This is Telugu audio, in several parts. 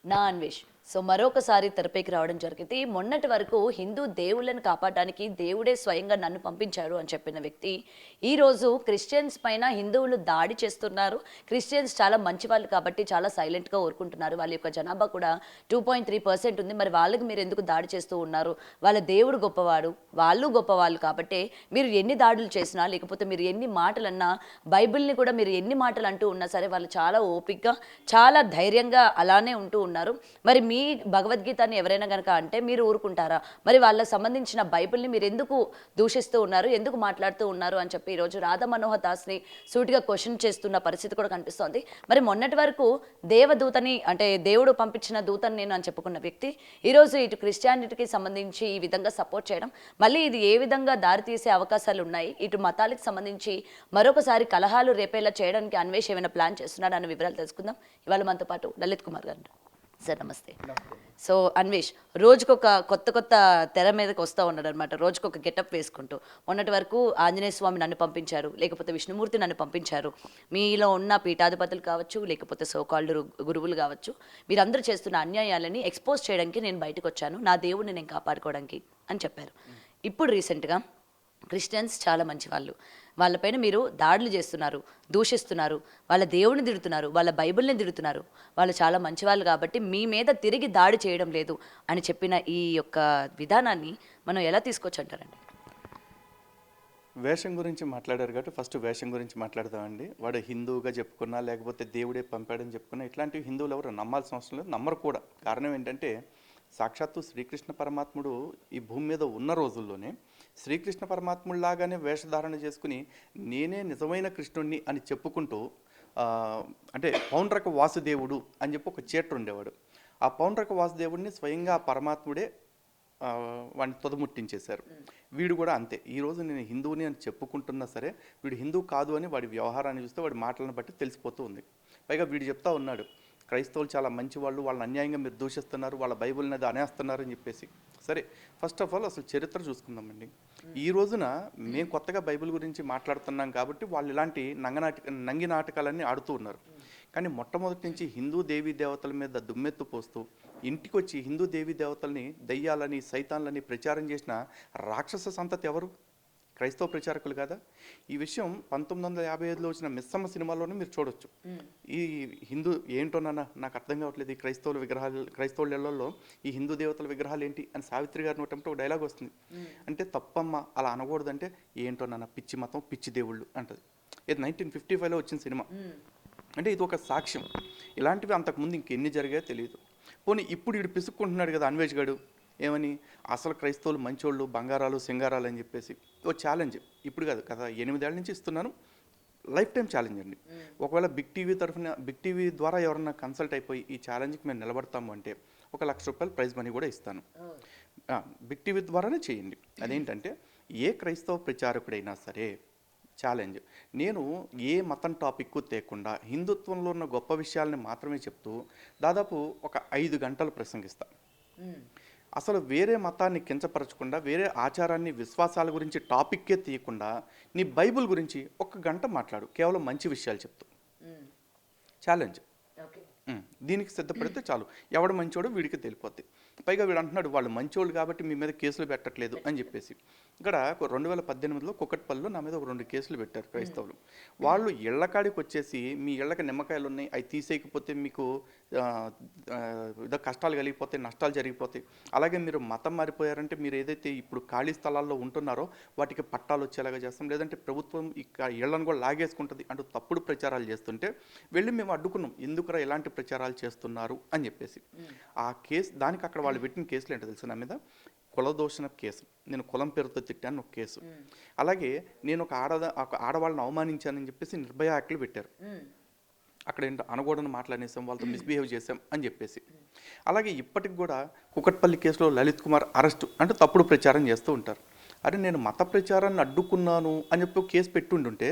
నా అన్వేష్. సో మరొకసారి తెరపైకి రావడం జరిగింది. మొన్నటి వరకు హిందూ దేవుళ్ళని కాపాడడానికి దేవుడే స్వయంగా నన్ను పంపించాడు అని చెప్పిన వ్యక్తి, ఈరోజు క్రిస్టియన్స్ పైన హిందువులు దాడి చేస్తున్నారు. క్రిస్టియన్స్ చాలా మంచి వాళ్ళు కాబట్టి చాలా సైలెంట్‌గా ఊరుకుంటున్నారు. వాళ్ళ యొక్క జనాభా కూడా 2.3% ఉంది. మరి వాళ్ళకి మీరు ఎందుకు దాడి చేస్తూ ఉన్నారు? వాళ్ళ దేవుడు గొప్పవాడు, వాళ్ళు గొప్పవాళ్ళు కాబట్టే మీరు ఎన్ని దాడులు చేసినా, లేకపోతే మీరు ఎన్ని మాటలన్నా, బైబిల్‌ని కూడా మీరు ఎన్ని మాటలు అంటూ ఉన్నా సరే వాళ్ళు చాలా ఓపికగా, చాలా ధైర్యంగా అలానే ఉంటూ ఉన్నారు. మరి మీ భగవద్గీతని ఎవరైనా గనక అంటే మీరు ఊరుకుంటారా? మరి వాళ్ళకి సంబంధించిన బైబిల్‌ని మీరెందుకు దూషిస్తూ ఉన్నారు? ఎందుకు మాట్లాడుతూ ఉన్నారు? అని చెప్పి ఈరోజు రాధా మనోహర్ దాస్‌ని సూటిగా క్వెషన్ చేస్తున్న పరిస్థితి కూడా కనిపిస్తోంది. మరి మొన్నటి వరకు దేవదూతని అంటే దేవుడు పంపించిన దూతని నేను అని చెప్పుకున్న వ్యక్తి, ఈరోజు ఇటు క్రిస్టియానిటీకి సంబంధించి ఈ విధంగా సపోర్ట్ చేయడం, మళ్ళీ ఇది ఏ విధంగా దారితీసే అవకాశాలున్నాయి? ఇటు మతాలకు సంబంధించి మరొకసారి కలహాలు రేపేలా చేయడానికి అన్వేష్ ఏమైనా ప్లాన్ చేస్తున్నాడా అన్న వివరాలు తెలుసుకుందాం. ఇవాళ మనతో పాటు లలిత్ కుమార్ గారు. సార్ నమస్తే. సో అన్వేష్ రోజుకొక కొత్త కొత్త తెర మీదకి వస్తూ ఉన్నాడు అనమాట. రోజుకొక గెటప్ వేసుకుంటూ. మొన్నటి వరకు ఆంజనేయ స్వామి నన్ను పంపించారు, లేకపోతే విష్ణుమూర్తి నన్ను పంపించారు, మీలో ఉన్న పీఠాధిపతులు కావచ్చు, లేకపోతే సోకాల్డ్ గురువులు కావచ్చు, మీరందరూ చేస్తున్న అన్యాయాలని ఎక్స్పోజ్ చేయడానికి నేను బయటకు వచ్చాను, నా దేవుడిని నేను కాపాడుకోవడానికి అని చెప్పారు. ఇప్పుడు రీసెంట్గా క్రిస్టియన్స్ చాలా మంచి వాళ్ళు, వాళ్ళపైన మీరు దాడులు చేస్తున్నారు, దూషిస్తున్నారు, వాళ్ళ దేవుడిని తిడుతున్నారు, వాళ్ళ బైబిల్ని తిడుతున్నారు, వాళ్ళు చాలా మంచివాళ్ళు కాబట్టి మీ మీద తిరిగి దాడి చేయడం లేదు అని చెప్పిన ఈ యొక్క విధానాన్ని మనం ఎలా తీసుకోవచ్చు అంటారండి? వేషం గురించి మాట్లాడారు కాబట్టి ఫస్ట్ వేషం గురించి మాట్లాడదామండి. వాడు హిందువుగా చెప్పుకున్నా లేకపోతే దేవుడే పంపాడని చెప్పుకున్నా ఇట్లాంటివి హిందువులు ఎవరు నమ్మాల్సిన అవసరం లేదు, నమ్మరు కూడా. కారణం ఏంటంటే సాక్షాత్తు శ్రీకృష్ణ పరమాత్ముడు ఈ భూమి మీద ఉన్న రోజుల్లోనే శ్రీకృష్ణ పరమాత్ముడిలాగానే వేషధారణ చేసుకుని నేనే నిజమైన కృష్ణుడిని అని చెప్పుకుంటూ అంటే పౌండ్రక వాసుదేవుడు అని చెప్పి ఒక చేటర్ ఉండేవాడు. ఆ పౌండ్రక వాసుదేవుడిని స్వయంగా పరమాత్ముడే వాడిని తొదముట్టించేశారు. వీడు కూడా అంతే. ఈరోజు నేను హిందువుని అని చెప్పుకుంటున్నా సరే వీడు హిందువు కాదు అని వాడి వ్యవహారాన్ని చూస్తే వాడి మాటలను బట్టి తెలిసిపోతూ ఉంది. పైగా వీడు చెప్తా ఉన్నాడు, క్రైస్తవులు చాలా మంచి వాళ్ళు, వాళ్ళని అన్యాయంగా మీరు దూషిస్తున్నారు, వాళ్ళ బైబిల్ని అది అనేస్తున్నారు అని చెప్పేసి. సరే, ఫస్ట్ ఆఫ్ ఆల్ అసలు చరిత్ర చూసుకుందామండి. ఈ రోజున మేము కొత్తగా బైబిల్ గురించి మాట్లాడుతున్నాం కాబట్టి వాళ్ళు ఇలాంటి నంగి నాటకాలన్నీ ఆడుతూ ఉన్నారు. కానీ మొట్టమొదటి నుంచి హిందూ దేవీ దేవతల మీద దుమ్మెత్తు పోస్తూ ఇంటికి వచ్చి హిందూ దేవీ దేవతల్ని దయ్యాలని సైతాన్లని ప్రచారం చేసిన రాక్షస సంతతి ఎవరు? క్రైస్తవ ప్రచారకులు కదా. ఈ విషయం 1955లో వచ్చిన మిస్సమ్మ సినిమాలోనే మీరు చూడొచ్చు. ఈ హిందూ ఏంటోనన్నా నాకు అర్థం కావట్లేదు, ఈ క్రైస్తవుల విగ్రహాలు, క్రైస్తవుల ఇళ్లలో ఈ హిందూ దేవతల విగ్రహాలు ఏంటి అని సావిత్రి గారి నోటంటే ఒక డైలాగ్ వస్తుంది. అంటే తప్పమ్మ అలా అనకూడదంటే ఏంటోనన్నా పిచ్చి మతం పిచ్చి దేవుళ్ళు అంటది. ఇది 1955లో వచ్చిన సినిమా. అంటే ఇది ఒక సాక్ష్యం. ఇలాంటివి అంతకుముందు ఇంకెన్ని జరిగాయో తెలియదు. పోనీ ఇప్పుడు వీడు పిసుక్కుంటున్నాడు కదా అన్వేష్ గాడు, ఏమని అసలు క్రైస్తవులు మంచోళ్ళు బంగారాలు సింగారాలు అని చెప్పేసి. ఓ ఛాలెంజ్ ఇప్పుడు కాదు కదా, 8 ఏళ్ల నుంచి ఇస్తున్నాను, లైఫ్ టైం ఛాలెంజ్ అండి. ఒకవేళ బిగ్ టీవీ ద్వారా ఎవరన్నా కన్సల్ట్ అయిపోయి ఈ ఛాలెంజ్కి మేము నిలబడతాము అంటే ₹1,00,000 ప్రైజ్ మనీ కూడా ఇస్తాను. బిగ్ టీవీ ద్వారానే చేయండి. అదేంటంటే ఏ క్రైస్తవ ప్రచారకుడైనా సరే ఛాలెంజ్, నేను ఏ మతం టాపిక్ తేకుండా హిందుత్వంలో ఉన్న గొప్ప విషయాలని మాత్రమే చెప్తూ దాదాపు ఒక 5 గంటలు ప్రసంగిస్తాను. అసలు వేరే మతాన్ని కించపరచకుండా, వేరే ఆచారాన్ని విశ్వాసాల గురించి టాపిక్కే తీయకుండా నీ బైబుల్ గురించి 1 గంట మాట్లాడు, కేవలం మంచి విషయాలు చెప్తూ. ఛాలెంజ్. దీనికి సిద్ధపడితే చాలు, ఎవడు మంచోడు వీడికి తెలిపోద్ది. పైగా వీడు అంటున్నాడు వాళ్ళు మంచోళ్ళు కాబట్టి మీ మీద కేసులు పెట్టట్లేదు అని చెప్పేసి. ఇక్కడ 2018లో కుకట్పల్లిలో నా మీద ఒక 2 కేసులు పెట్టారు క్రైస్తవులు. వాళ్ళు ఇళ్లకాడికి వచ్చేసి మీ ఇళ్ళకి నిమ్మకాయలు ఉన్నాయి, అవి తీసేయకపోతే మీకు ఏదో కష్టాలు కలిగిపోతాయి, నష్టాలు జరిగిపోతాయి, అలాగే మీరు మతం మారిపోయారంటే మీరు ఏదైతే ఇప్పుడు ఖాళీ స్థలాల్లో ఉంటున్నారో వాటికి పట్టాలు వచ్చేలాగా చేస్తాం, లేదంటే ప్రభుత్వం ఇళ్లను కూడా లాగేసుకుంటుంది అంటూ తప్పుడు ప్రచారాలు చేస్తుంటే వెళ్ళి మేము అడ్డుకున్నాం, ఎందుకురా ఇలాంటి ప్రచారాలు చేస్తున్నారు అని చెప్పేసి. ఆ కేసు దానికి అక్కడ వాళ్ళు పెట్టిన కేసులు ఏంటో తెలుసు నా మీద, కులదోషణ కేసు, నేను కులం పేరుతో తిట్టాను ఒక కేసు, అలాగే నేను ఒక ఆడవాళ్ళని అవమానించానని చెప్పేసి నిర్భయ యాక్ట్లు పెట్టారు. అక్కడ ఏంటో అనకూడని మాట్లాడేసాం, వాళ్ళతో మిస్బిహేవ్ చేసాం అని చెప్పేసి. అలాగే ఇప్పటికి కూడా కుకట్పల్లి కేసులో లలిత్ కుమార్ అరెస్టు అంటే తప్పుడు ప్రచారం చేస్తూ ఉంటారు. అరే నేను మత ప్రచారాన్ని అడ్డుకున్నాను అని చెప్పి కేసు పెట్టుంటుంటే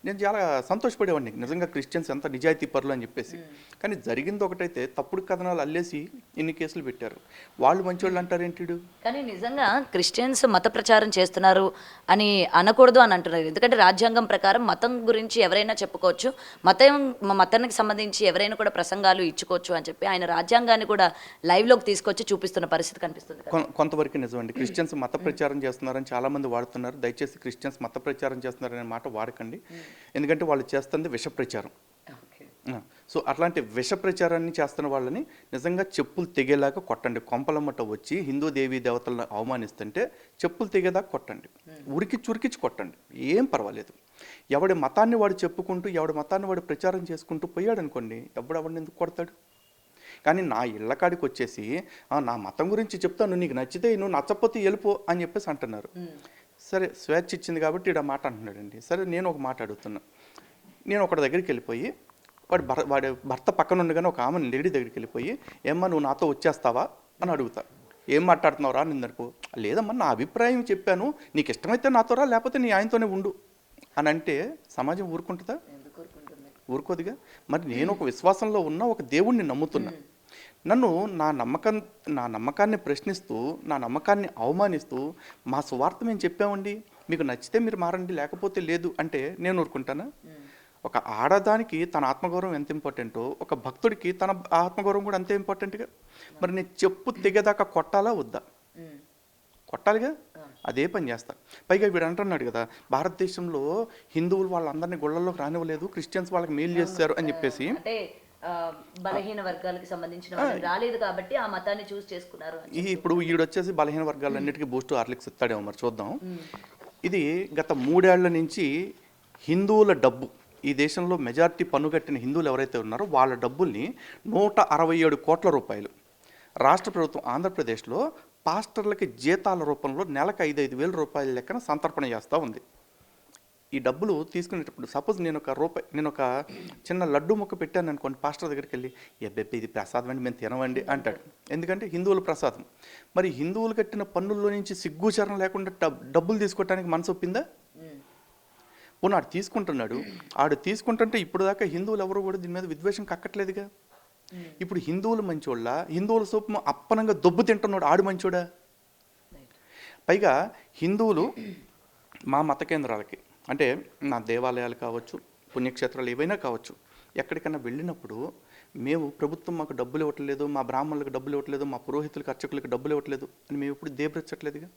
నేను చాలా సంతోషపడేవాడిని నిజంగా క్రిస్టియన్స్ ఎంత నిజాయితీ పరులు అని చెప్పేసి. కానీ జరిగింది ఒకటైతే తప్పుడు కథనాలు అల్లేసి ఇన్ని కేసులు పెట్టారు. వాళ్ళు మంచోళ్ళు అంటారేంటిడు? కానీ నిజంగా క్రిస్టియన్స్ మత ప్రచారం చేస్తున్నారు అని అనకూడదు అని అంటున్నారు. ఎందుకంటే రాజ్యాంగం ప్రకారం మతం గురించి ఎవరైనా చెప్పుకోవచ్చు, మతానికి సంబంధించి ఎవరైనా కూడా ప్రసంగాలు ఇచ్చుకోవచ్చు అని చెప్పి ఆయన రాజ్యాంగాన్ని కూడా లైవ్లోకి తీసుకొచ్చి చూపిస్తున్న పరిస్థితి కనిపిస్తుంది కదా. కొంతవరకు నిజమండి. క్రిస్టియన్స్ మత ప్రచారం చేస్తున్నారని చాలామంది వాడుతున్నారు. దయచేసి క్రిస్టియన్స్ మత ప్రచారం చేస్తున్నారనే మాట వాడకండి. ఎందుకంటే వాళ్ళు చేస్తుంది విష ప్రచారం. సో అట్లాంటి విష ప్రచారాన్ని చేస్తున్న వాళ్ళని నిజంగా చెప్పులు తెగేలాగా కొట్టండి. కొంపలమ్మట వచ్చి హిందూ దేవీ దేవతలను అవమానిస్తుంటే చెప్పులు తెగేదాకా కొట్టండి, ఉరికిచ్చి కొట్టండి, ఏం పర్వాలేదు. ఎవడి మతాన్ని వాడు చెప్పుకుంటూ ఎవడి మతాన్ని వాడు ప్రచారం చేసుకుంటూ పోయాడు అనుకోండి, ఎవడిని ఎందుకు కొడతాడు? కానీ నా ఇళ్ళకాడికి వచ్చేసి నా మతం గురించి చెప్తాను, నీకు నచ్చితే నువ్వు నచ్చకపోతే వెళ్ళిపో అని చెప్పేసి అంటున్నారు. సరే, స్వేచ్ఛ ఇచ్చింది కాబట్టి ఈడ మాట అంటున్నాడండి. సరే, నేను ఒక మాట అడుగుతున్నా. నేను ఒకటి దగ్గరికి వెళ్ళిపోయి వాడి భర్త పక్కన ఉండగానే ఒక ఆమె లేడీ దగ్గరికి వెళ్ళిపోయి, ఏమ్మా నువ్వు నాతో వచ్చేస్తావా అని అడుగుతా. ఏం మాట్లాడుతున్నావు రా నిందనుకో, లేదమ్మా నా అభిప్రాయం చెప్పాను, నీకు ఇష్టమైతే నాతో రా, లేకపోతే నీ ఆయనతోనే ఉండు అని అంటే సమాజం ఊరుకుంటుందా? ఊరుకోదుగా. మరి నేను ఒక విశ్వాసంలో ఉన్న ఒక దేవుణ్ణి నమ్ముతున్నా. నన్ను నా నమ్మకాన్ని ప్రశ్నిస్తూ నా నమ్మకాన్ని అవమానిస్తూ మా సువార్త మేము చెప్పామండి, మీకు నచ్చితే మీరు మారండి, లేకపోతే లేదు అంటే నేను ఊరుకుంటానా? ఒక ఆడదానికి తన ఆత్మగౌరవం ఎంత ఇంపార్టెంటో ఒక భక్తుడికి తన ఆత్మగౌరవం కూడా అంతే ఇంపార్టెంట్గా. మరి నేను చెప్పు తెగేదాకా కొట్టాలా వద్దా? కొట్టాలిగా. అదే పని చేస్తా. పైగా వీడు అంటున్నాడు కదా, భారతదేశంలో హిందువులు వాళ్ళందరినీ గుళ్ళల్లోకి రానివ్వలేదు, క్రిస్టియన్స్ వాళ్ళకి మేలు చేస్తారు అని చెప్పేసి. బలహీన వర్గాలకు సంబంధించిన రాలేదు కాబట్టి ఆ మతాన్ని చూస్ చేసుకున్నారు. ఇప్పుడు ఈడొచ్చేసి బలహీన వర్గాలన్నిటికీ బూస్ట్ హార్లిక్స్ ఇస్తాడేమో, మరి చూద్దాం. ఇది గత 3 ఏళ్ల నుంచి హిందువుల డబ్బు, ఈ దేశంలో మెజారిటీ పన్ను కట్టిన హిందువులు ఎవరైతే ఉన్నారో వాళ్ళ డబ్బుల్ని 167 కోట్ల రూపాయలు రాష్ట్ర ప్రభుత్వం ఆంధ్రప్రదేశ్లో పాస్టర్లకి జీతాల రూపంలో నెలకు 5,000 రూపాయల లెక్కన సంతర్పణ చేస్తూ ఉంది. ఈ డబ్బులు తీసుకునేటప్పుడు సపోజ్ నేను ఒక చిన్న లడ్డు ముక్క పెట్టాను అనుకోండి, పాస్టర్ దగ్గరికి వెళ్ళి ఎబ్బెబ్బే ఇది ప్రసాదం అండి మేము తినవండి అంటాడు. ఎందుకంటే హిందువుల ప్రసాదం. మరి హిందువులు కట్టిన పన్నుల్లో నుంచి సిగ్గుచరం లేకుండా డబ్బులు తీసుకోవటానికి మనసు ఒప్పిందా? పోనీ ఆడు తీసుకుంటున్నాడు. ఆడు తీసుకుంటుంటే ఇప్పుడు దాకా హిందువులు ఎవరు కూడా దీని మీద విద్వేషం కక్కట్లేదుగా. ఇప్పుడు హిందువులు మంచోళ్ళ, హిందువుల సొప్పు అప్పనంగా దొబ్బు తింటున్నాడు ఆడు మంచోడా? పైగా హిందువులు మా మత కేంద్రాలకి, అంటే నా దేవాలయాలు కావచ్చు, పుణ్యక్షేత్రాలు ఏవైనా కావచ్చు, ఎక్కడికైనా వెళ్ళినప్పుడు మేము ప్రభుత్వం మాకు డబ్బులు ఇవ్వట్లేదు, మా బ్రాహ్మణులకు డబ్బులు ఇవ్వట్లేదు, మా పురోహితులకు అర్చకులకు డబ్బులు ఇవ్వట్లేదు అని మేము ఇప్పుడు దేబ్రెచ్చట్లేదుగా.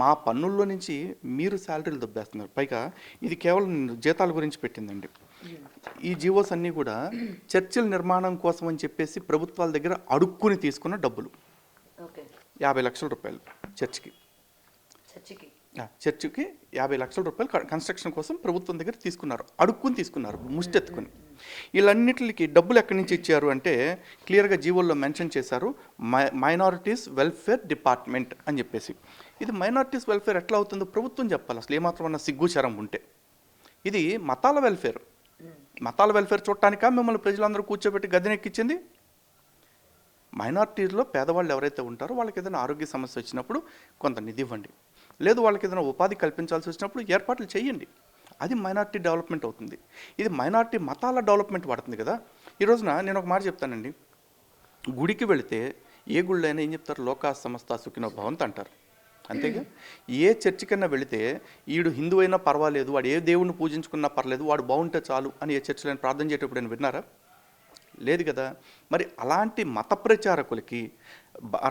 మా పన్నుల్లో నుంచి మీరు శాలరీలు దొబ్బేస్తున్నారు. పైగా ఇది కేవలం జీతాల గురించి పెట్టిందండి. ఈ జీవోస్ అన్నీ కూడా చర్చిల నిర్మాణం కోసం అని చెప్పేసి ప్రభుత్వాల దగ్గర అడుక్కుని తీసుకున్న డబ్బులు. 50 లక్షల రూపాయలు చర్చికి 50 లక్షల రూపాయలు కన్స్ట్రక్షన్ కోసం ప్రభుత్వం దగ్గర తీసుకున్నారు, అడుక్కుని తీసుకున్నారు, ముష్టెత్తుకుని. వీళ్ళన్నిటికి డబ్బులు ఎక్కడి నుంచి ఇచ్చారు అంటే క్లియర్గా జీవోల్లో మెన్షన్ చేశారు, మైనారిటీస్ వెల్ఫేర్ డిపార్ట్మెంట్ అని చెప్పేసి. ఇది మైనారిటీస్ వెల్ఫేర్ ఎట్లా అవుతుందో ప్రభుత్వం చెప్పాలి, అసలు ఏమాత్రమన్నా సిగ్గుచరం ఉంటే. ఇది మతాల వెల్ఫేర్ చూడటానికా మిమ్మల్ని ప్రజలందరూ కూర్చోబెట్టి గద్దెనెక్కించింది? మైనారిటీలో పేదవాళ్ళు ఎవరైతే ఉంటారో వాళ్ళకి ఏదైనా ఆరోగ్య సమస్య వచ్చినప్పుడు కొంత నిధి ఇవ్వండి, లేదు వాళ్ళకి ఏదైనా ఉపాధి కల్పించాల్సి వచ్చినప్పుడు ఏర్పాట్లు చేయండి. అది మైనారిటీ డెవలప్మెంట్ అవుతుంది. ఇది మైనారిటీ మతాల డెవలప్మెంట్ పడుతుంది కదా. ఈ రోజున నేను ఒక మాట చెప్తానండి, గుడికి వెళితే ఏ గుళ్ళు అయినా ఏం చెప్తారు, లోకా సమస్త సుఖినో భవంతు అంటారు, అంతేగా. ఏ చర్చికన్నా వెళితే ఈడు హిందూ అయినా పర్వాలేదు, వాడు ఏ దేవుడిని పూజించుకున్నా పర్లేదు, వాడు బాగుంటే చాలు అని ఏ చర్చిలో ప్రార్థన చేసేటప్పుడు నేను విన్నారా? లేదు కదా. మరి అలాంటి మత ప్రచారకులకి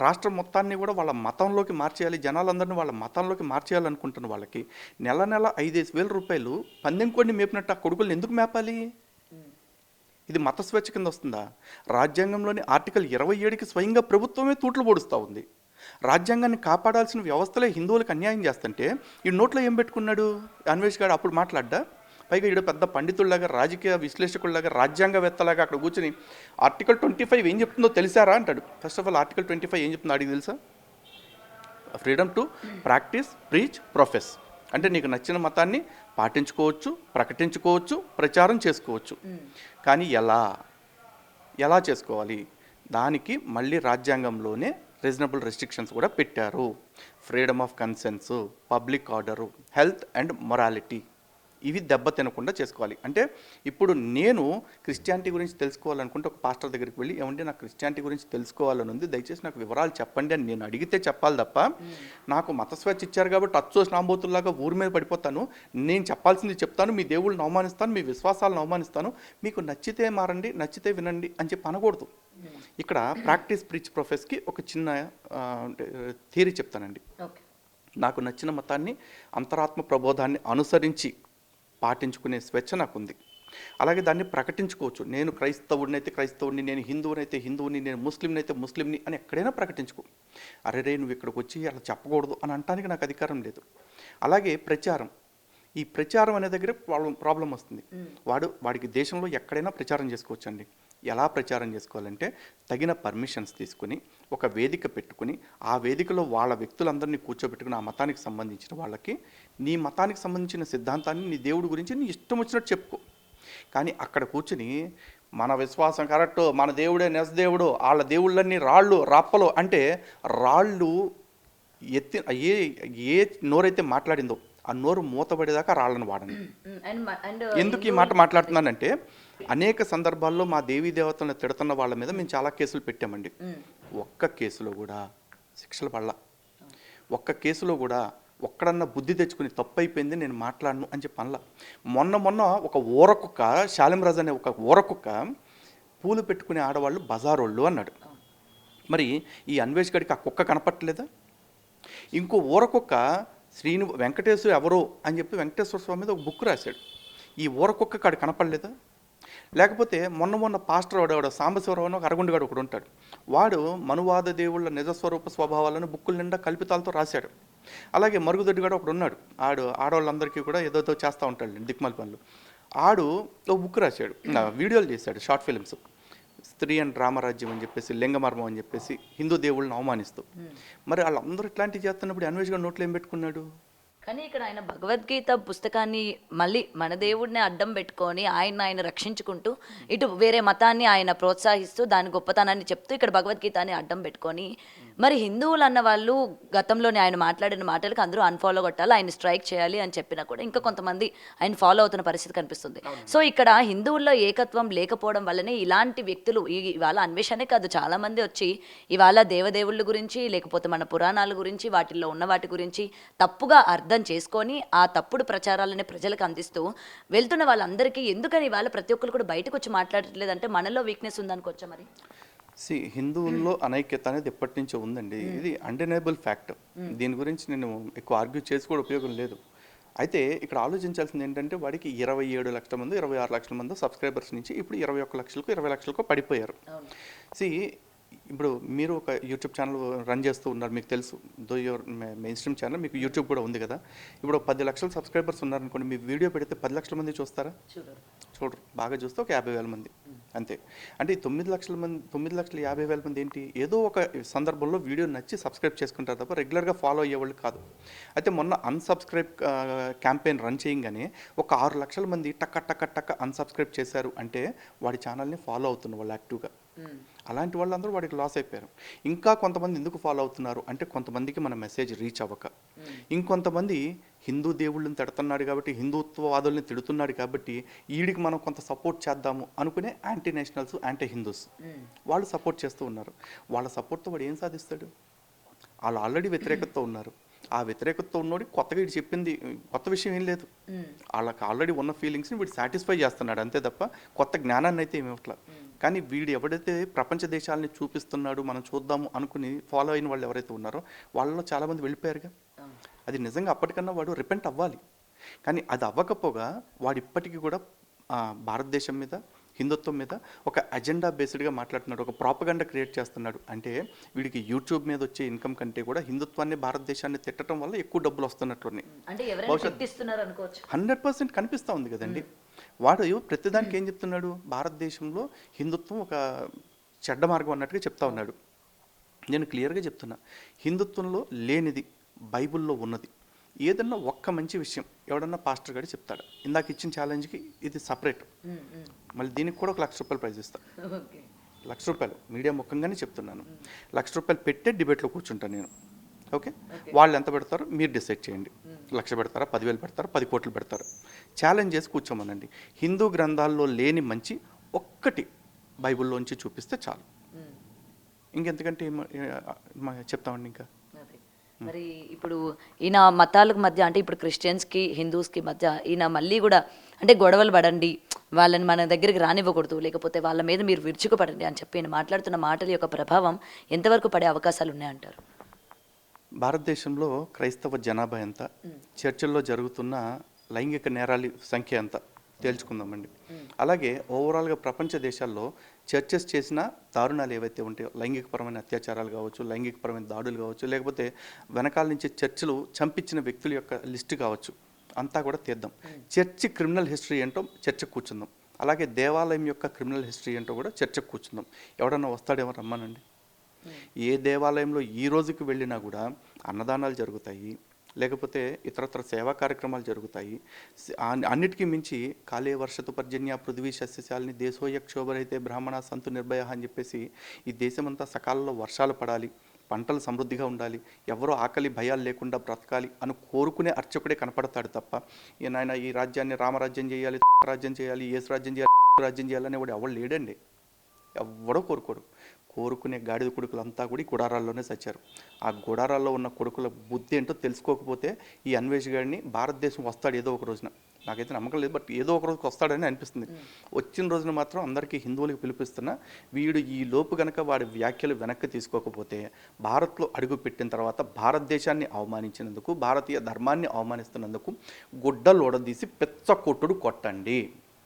రాష్ట్రం మొత్తాన్ని కూడా వాళ్ళ మతంలోకి మార్చేయాలి, జనాలందరినీ వాళ్ళ మతంలోకి మార్చేయాలనుకుంటున్న వాళ్ళకి నెల 5,000 రూపాయలు పందెం కొన్ని మేపినట్టు ఆ కొడుకులను ఎందుకు మేపాలి? ఇది మత స్వేచ్ఛ కింద వస్తుందా? రాజ్యాంగంలోని ఆర్టికల్ 27కి స్వయంగా ప్రభుత్వమే తూట్లు పొడుస్తూ ఉంది. రాజ్యాంగాన్ని కాపాడాల్సిన వ్యవస్థలే హిందువులకు అన్యాయం చేస్తుంటే ఈ నోట్లో ఏం పెట్టుకున్నాడు అన్వేష్ గారు? అప్పుడు మాట్లాడ్డా? పైగా ఈడ పెద్ద పండితుల్లాగా, రాజకీయ విశ్లేషకుల్లాగా, రాజ్యాంగవేత్తలాగా అక్కడ కూర్చుని ఆర్టికల్ 25 ఏం చెప్తుందో తెలిసారా అంటాడు. ఫస్ట్ ఆఫ్ ఆల్ ఆర్టికల్ 25 ఏం చెప్తుందో అడిగి తెలుసా? Freedom to practice, preach, profess. అంటే నీకు నచ్చిన మతాన్ని పాటించుకోవచ్చు, ప్రకటించుకోవచ్చు, ప్రచారం చేసుకోవచ్చు. కానీ ఎలా చేసుకోవాలి? దానికి మళ్ళీ రాజ్యాంగంలోనే రీజనబుల్ రెస్ట్రిక్షన్స్ కూడా పెట్టారు. Freedom of conscience, public order, health and morality, ఇవి దెబ్బ తినకుండా చేసుకోవాలి. అంటే ఇప్పుడు నేను క్రిస్టియానిటీ గురించి తెలుసుకోవాలనుకుంటే ఒక పాస్టర్ దగ్గరికి వెళ్ళి ఏమంటే నాకు క్రిస్టియానిటీ గురించి తెలుసుకోవాలని ఉంది, దయచేసి నాకు వివరాలు చెప్పండి అని నేను అడిగితే చెప్పాలి తప్ప నాకు మత స్వేచ్ఛ ఇచ్చారు కాబట్టి అచ్చోసిన నాంబోతుల్లాగా ఊరి మీద పడిపోతాను, నేను చెప్పాల్సింది చెప్తాను, మీ దేవుళ్ళని అవమానిస్తాను, మీ విశ్వాసాలను అవమానిస్తాను, మీకు నచ్చితే మారండి నచ్చితే వినండి అని చెప్పి అనకూడదు. ఇక్కడ ప్రాక్టీస్ ప్రీచ్ ప్రొఫెస్కి ఒక చిన్న థియరీ చెప్తానండి. నాకు నచ్చిన మతాన్ని అంతరాత్మ ప్రబోధాన్ని అనుసరించి పాటించుకునే స్వేచ్ఛ నాకుంది. అలాగే దాన్ని ప్రకటించుకోవచ్చు. నేను క్రైస్తవుడినైతే క్రైస్తవుడిని, నేను హిందువునైతే హిందువుని, నేను ముస్లింనైతే ముస్లింని అని ఎక్కడైనా ప్రకటించుకో. అరే రే నువ్వు ఇక్కడికి వచ్చి అలా చెప్పకూడదు అని అనటానికి నాకు అధికారం లేదు. అలాగే ప్రచారం, ఈ ప్రచారం అనే దగ్గర ప్రాబ్లం వస్తుంది. వాడికి దేశంలో ఎక్కడైనా ప్రచారం చేసుకోవచ్చండి. ఎలా ప్రచారం చేసుకోవాలంటే తగిన పర్మిషన్స్ తీసుకుని ఒక వేదిక పెట్టుకుని ఆ వేదికలో వాళ్ళ వ్యక్తులందరినీ కూర్చోబెట్టుకుని ఆ మతానికి సంబంధించిన వాళ్ళకి నీ మతానికి సంబంధించిన సిద్ధాంతాన్ని, నీ దేవుడి గురించి నీ ఇష్టం వచ్చినట్టు చెప్పుకో. కానీ అక్కడ కూర్చుని మన విశ్వాసం కరెక్టు, మన దేవుడే నెసదేవుడు, వాళ్ళ దేవుళ్ళన్నీ రాళ్ళు రప్పలు అంటే రాళ్ళు ఎత్తి ఏ నోరైతే మాట్లాడిందో ఆ నోరు మూతబడేదాకా రాళ్ళను వాడండి. ఎందుకు ఈ మాట మాట్లాడుతున్నానంటే అనేక సందర్భాల్లో మా దేవీ దేవతలను తిడుతున్న వాళ్ళ మీద మేము చాలా కేసులు పెట్టామండి. ఒక్క కేసులో కూడా శిక్షలు పడలా. ఒక్క కేసులో కూడా ఒక్కడన్నా బుద్ధి తెచ్చుకుని తప్పైపోయింది నేను మాట్లాడను అని చెప్పి అనలా. మొన్న ఒక ఊరకుక్క, శాలింరాజు అనే ఒక ఊరకుక్క పూలు పెట్టుకునే ఆడవాళ్ళు బజారోళ్ళు అన్నాడు. మరి ఈ అన్వేష్ గడికి ఆ కుక్క కనపట్టలేదా? ఇంకో ఊరకుక్క వెంకటేశ్వర ఎవరో అని చెప్పి వెంకటేశ్వర స్వామి మీద ఒక బుక్ రాశాడు. ఈ ఊరకుక్క కాడు కనపడలేదా? లేకపోతే మొన్న పాస్టర్ వాడు సాంబశివరావు అని ఒక అరగుండుగాడు ఒకడు ఉంటాడు. వాడు మనువాద దేవుళ్ళ నిజస్వరూప స్వభావాలను బుక్కుల నిండా కల్పితాలతో రాశాడు. అలాగే మరుగుదొడ్డిగాడు ఒకడు ఉన్నాడు. ఆడవాళ్ళందరికీ కూడా ఏదో చేస్తూ ఉంటాడు దిక్మల్ పనులు. ఆడు ఒక బుక్ రాశాడు, వీడియోలు చేశాడు, షార్ట్ ఫిల్మ్స్. స్త్రీ అండ్ రామరాజ్యం అని చెప్పేసి, లింగమర్మం అని చెప్పేసి హిందూ దేవుళ్ళని అవమానిస్తూ. మరి వాళ్ళందరూ ఇట్లాంటివి చేస్తున్నప్పుడు అన్వేష్ నోట్లో ఏం పెట్టుకున్నాడు? కానీ ఇక్కడ ఆయన భగవద్గీత పుస్తకాన్ని మళ్ళీ మన దేవుడిని అడ్డం పెట్టుకొని ఆయన రక్షించుకుంటూ ఇటు వేరే మతాన్ని ఆయన ప్రోత్సహిస్తూ దాని గొప్పతనాన్ని చెప్తూ ఇక్కడ భగవద్గీతాన్ని అడ్డం పెట్టుకొని మరి హిందువులు అన్న వాళ్ళు గతంలోనే ఆయన మాట్లాడిన మాటలకు అందరూ అన్ఫాలో కొట్టాలి, ఆయన స్ట్రైక్ చేయాలి అని చెప్పినా కూడా ఇంకా కొంతమంది ఆయన ఫాలో అవుతున్న పరిస్థితి కనిపిస్తుంది. సో ఇక్కడ హిందువుల్లో ఏకత్వం లేకపోవడం వల్లనే ఇలాంటి వ్యక్తులు ఇవాళ అన్వేషణే కాదు చాలా మంది వచ్చి ఇవాళ దేవదేవుళ్ళ గురించి లేకపోతే మన పురాణాల గురించి వాటిల్లో ఉన్న వాటి గురించి తప్పుగా అర్థం చేసుకొని ఆ తప్పుడు ప్రచారాలని ప్రజలకు అందిస్తూ వెళ్తున్న వాళ్ళందరికీ ఎందుకని ఇవాళ ప్రతి ఒక్కరు కూడా బయటకు వచ్చి మాట్లాడట్లేదంటే మనలో వీక్నెస్ ఉందనుకోవచ్చా? మరి హిందువుల్లో అనైక్యత అనేది ఎప్పటి నుంచో ఉందండి. ఇది అన్డెనైబుల్ ఫ్యాక్ట్. దీని గురించి నేను ఎక్కువ ఆర్గ్యూ చేసి కూడా ఉపయోగం లేదు. అయితే ఇక్కడ ఆలోచించాల్సింది ఏంటంటే వాడికి 27 లక్షల మంది 26 లక్షల మంది సబ్స్క్రైబర్స్ నుంచి ఇప్పుడు 21 లక్షలకు 20 లక్షలకు పడిపోయారు. ఇప్పుడు మీరు ఒక యూట్యూబ్ ఛానల్ రన్ చేస్తూ ఉన్నారు, మీకు తెలుసు, though your main stream channel, మీకు యూట్యూబ్ కూడా ఉంది కదా. ఇప్పుడు 10 లక్షల సబ్స్క్రైబర్స్ ఉన్నారనుకోండి, మీ వీడియో పెడితే 10 లక్షల మంది చూస్తారా? చూడరు. బాగా చూస్తే ఒక 50,000 మంది అంతే. అంటే 9,50,000 మంది ఏంటి, ఏదో ఒక సందర్భంలో వీడియో నచ్చి సబ్స్క్రైబ్ చేసుకుంటారు తప్ప రెగ్యులర్గా ఫాలో అయ్యేవాళ్ళు కాదు. అయితే మొన్న అన్సబ్స్క్రైబ్ క్యాంపెయిన్ రన్ చేయగానే ఒక 6 లక్షల మంది టక్క అన్సబ్స్క్రైబ్ చేశారు. అంటే వాడి ఛానల్ని ఫాలో అవుతున్న వాళ్ళు యాక్టివ్గా. అలాంటి వాళ్ళందరూ వాడికి లాస్ అయిపోయారు. ఇంకా కొంతమంది ఎందుకు ఫాలో అవుతున్నారు అంటే కొంతమందికి మన మెసేజ్ రీచ్ అవ్వక, ఇంకొంతమంది హిందూ దేవుళ్ళని తిడుతున్నాడు కాబట్టి, హిందుత్వవాదుల్ని తిడుతున్నాడు కాబట్టి వీడికి మనం కొంత సపోర్ట్ చేద్దాము అనుకునే యాంటీ నేషనల్స్, యాంటీ హిందూస్ వాళ్ళు సపోర్ట్ చేస్తూ ఉన్నారు. వాళ్ళ సపోర్ట్తో వాడు ఏం సాధిస్తాడు? వాళ్ళు ఆల్రెడీ వ్యతిరేకతతో ఉన్నారు. ఆ వ్యతిరేకతతో ఉన్నోడి కొత్తగా వీడు చెప్పింది కొత్త విషయం ఏం లేదు. వాళ్ళకి ఆల్రెడీ ఉన్న ఫీలింగ్స్ని వీడు సాటిస్ఫై చేస్తున్నాడు అంతే తప్ప కొత్త జ్ఞానాన్ని అయితే ఏమి ఇవ్వట్లా. కానీ వీడు ఎవడైతే ప్రపంచ దేశాలని చూపిస్తున్నాడు మనం చూద్దాము అనుకుని ఫాలో అయిన వాళ్ళు ఎవరైతే ఉన్నారో వాళ్ళలో చాలామంది వెళ్ళిపోయారుగా. అది నిజంగా అప్పటికన్నా వాడు రిపెంట్ అవ్వాలి. కానీ అది అవ్వకపోగా వాడు ఇప్పటికీ కూడా భారతదేశం మీద, హిందుత్వం మీద ఒక అజెండా బేస్డ్గా మాట్లాడుతున్నాడు, ఒక ప్రాపగండా క్రియేట్ చేస్తున్నాడు. అంటే వీడికి యూట్యూబ్ మీద వచ్చే ఇన్కమ్ కంటే కూడా హిందుత్వాన్ని, భారతదేశాన్ని తిట్టడం వల్ల ఎక్కువ డబ్బులు వస్తున్నట్లున్నాయి. 100% కనిపిస్తూ ఉంది కదండి. వాడు ప్రతిదానికి ఏం చెప్తున్నాడు, భారతదేశంలో హిందుత్వం ఒక చెడ్డ మార్గం అన్నట్టుగా చెప్తా ఉన్నాడు. నేను క్లియర్గా చెప్తున్నా, హిందుత్వంలో లేనిది బైబిల్లో ఉన్నది. ఏదన్నా ఒక్క మంచి విషయం ఎవడన్నా పాస్టర్ గారు చెప్తాడు. ఇందాక ఇచ్చిన ఛాలెంజ్కి ఇది సపరేట్, మళ్ళీ దీనికి కూడా ఒక ₹1,00,000 ప్రైజ్ ఇస్తాను. ₹1,00,000 మీడియా ముఖంగానే చెప్తున్నాను. ₹1,00,000 పెట్టే డిబేట్లో కూర్చుంటాను నేను. ఓకే, వాళ్ళు ఎంత పెడతారో మీరు డిసైడ్ చేయండి. లక్ష పెడతారా, 10,000 పెడతారా, 10 కోట్లు పెడతారు. ఛాలెంజ్ చేసి కూర్చోమనండి. హిందూ గ్రంథాల్లో లేని మంచి ఒక్కటి బైబిల్లోంచి చూపిస్తే చాలు. ఇంకెంతకంటే చెప్తామండి ఇంకా. మరి ఇప్పుడు ఈయన మతాలకు మధ్య అంటే ఇప్పుడు క్రిస్టియన్స్కి హిందూస్కి మధ్య ఈయన మళ్ళీ కూడా అంటే గొడవలు పడండి, వాళ్ళని మన దగ్గరికి రానివ్వకూడదు, లేకపోతే వాళ్ళ మీద మీరు విరుచుకుపడండి అని చెప్పి ఈయన మాట్లాడుతున్న మాటల యొక్క ప్రభావం ఎంతవరకు పడే అవకాశాలు ఉన్నాయంటారు? భారతదేశంలో క్రైస్తవ జనాభా ఎంత, చర్చిల్లో జరుగుతున్న లైంగిక నేరాల సంఖ్య ఎంత తేల్చుకుందామండి. అలాగే ఓవరాల్గా ప్రపంచ దేశాల్లో చర్చెస్ చేసిన దారుణాలు ఏవైతే ఉంటాయో, లైంగికపరమైన అత్యాచారాలు కావచ్చు, లైంగికపరమైన దాడులు కావచ్చు, లేకపోతే వెనకాల నుంచి చర్చలు చంపించిన వ్యక్తుల యొక్క లిస్టు కావచ్చు, అంతా కూడా తీద్దాం. చర్చి క్రిమినల్ హిస్టరీ ఏంటో చర్చకు కూర్చుందాం. అలాగే దేవాలయం యొక్క క్రిమినల్ హిస్టరీ ఏంటో కూడా చర్చకు కూర్చుందాం. ఎవడన్నా వస్తాడేమో రమ్మనండి. ఏ దేవాలయంలో ఈ రోజుకి వెళ్ళినా కూడా అన్నదానాలు జరుగుతాయి, లేకపోతే ఇతరత్ర సేవా కార్యక్రమాలు జరుగుతాయి. అన్నిటికీ మించి కాలే వర్షతు పర్జన్య పృథ్వీ సస్యశాలిని దేశోయ క్షోభరైతే బ్రాహ్మణ సంతు నిర్భయ అని చెప్పేసి ఈ దేశమంతా సకాలంలో వర్షాలు పడాలి, పంటలు సమృద్ధిగా ఉండాలి, ఎవరో ఆకలి భయాలు లేకుండా బ్రతకాలి అని కోరుకునే అర్చకుడే కనపడతాడు తప్ప నాయన ఈ రాజ్యాన్ని రామరాజ్యం చేయాలి, రాజ్యం చేయాలి, యేసు రాజ్యం చేయాలి, రాజ్యం చేయాలని ఎవడు లేడండి. ఎవడో కోరుకోడు. కోరుకునే గాడిద కొడుకులంతా కూడా ఈ గుడారాల్లోనే చచ్చారు. ఆ గుడారాల్లో ఉన్న కొడుకుల బుద్ధి ఏంటో తెలుసుకోకపోతే ఈ అన్వేష్ గారిని భారతదేశం వస్తాడు ఏదో ఒక రోజున. నాకైతే నమ్మకం లేదు, బట్ ఏదో ఒక రోజుకి వస్తాడని అనిపిస్తుంది. వచ్చిన రోజున మాత్రం అందరికీ హిందువులకు పిలిపిస్తున్నా, వీడు ఈ లోపు కనుక వాడి వ్యాఖ్యలు వెనక్కి తీసుకోకపోతే భారత్లో అడుగు పెట్టిన తర్వాత భారతదేశాన్ని అవమానించినందుకు, భారతీయ ధర్మాన్ని అవమానిస్తున్నందుకు గుడ్డలోడదీసి పెచ్చ కొట్టుడు కొట్టండి.